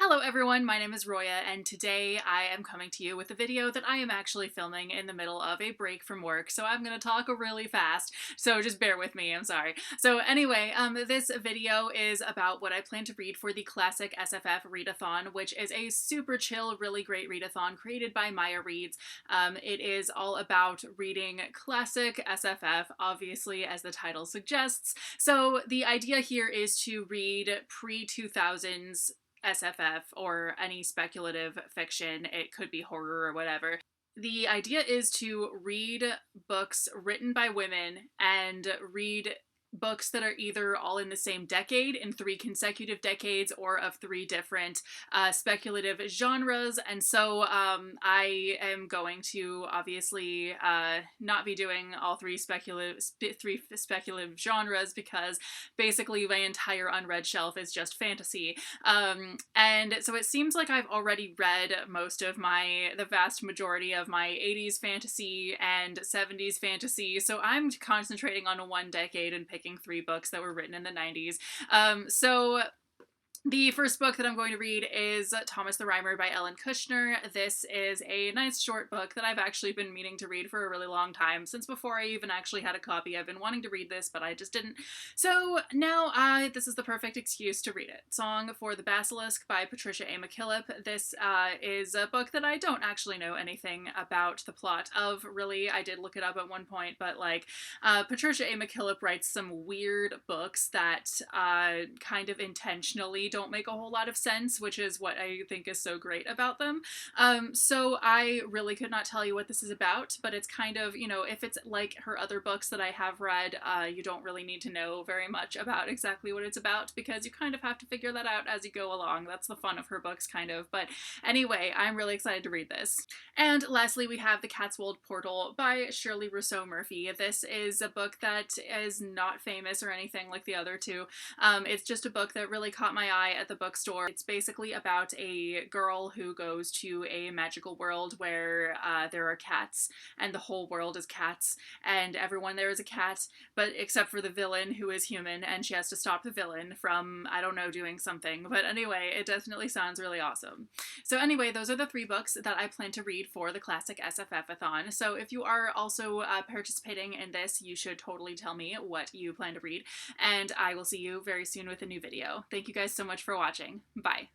Hello everyone, my name is Roya, and today I am coming to you with a video that I am actually filming in the middle of a break from work, so I'm gonna talk really fast, so just bear with me, I'm sorry. So anyway, this video is about what I plan to read for the classic SFF Readathon, which is a super chill, really great readathon created by Maya Reads. It is all about reading classic SFF, obviously, as the title suggests. So the idea here is to read pre-2000s SFF or any speculative fiction. It could be horror or whatever. The idea is to read books written by women and read books that are either all in the same decade, in 3 consecutive decades, or of 3 different speculative genres. And so I am going to obviously not be doing all three speculative genres because basically my entire unread shelf is just fantasy. And so it seems like I've already read the vast majority of my 80s fantasy and 70s fantasy, so I'm concentrating on one decade and picking 3 books that were written in the 90s. So the first book that I'm going to read is Thomas the Rhymer by Ellen Kushner. This is a nice short book that I've actually been meaning to read for a really long time. Since before I even actually had a copy, I've been wanting to read this, but I just didn't. So now this is the perfect excuse to read it. Song for the Basilisk by Patricia A. McKillip. This is a book that I don't actually know anything about the plot of, really. I did look it up at one point, but Patricia A. McKillip writes some weird books that kind of intentionally don't make a whole lot of sense, which is what I think is so great about them. So I really could not tell you what this is about, but it's kind of, if it's like her other books that I have read, you don't really need to know very much about exactly what it's about because you kind of have to figure that out as you go along. That's the fun of her books, kind of. But anyway, I'm really excited to read this. And lastly, we have The Catswold Portal by Shirley Rousseau Murphy. This is a book that is not famous or anything like the other two. It's just a book that really caught my eye at the bookstore. It's basically about a girl who goes to a magical world where there are cats and the whole world is cats and everyone there is a cat, but except for the villain who is human, and she has to stop the villain from, I don't know, doing something. But anyway, it definitely sounds really awesome. So anyway, those are the 3 books that I plan to read for the classic SFF-a-thon. So if you are also participating in this, you should totally tell me what you plan to read, and I will see you very soon with a new video. Thank you guys so much for watching. Bye.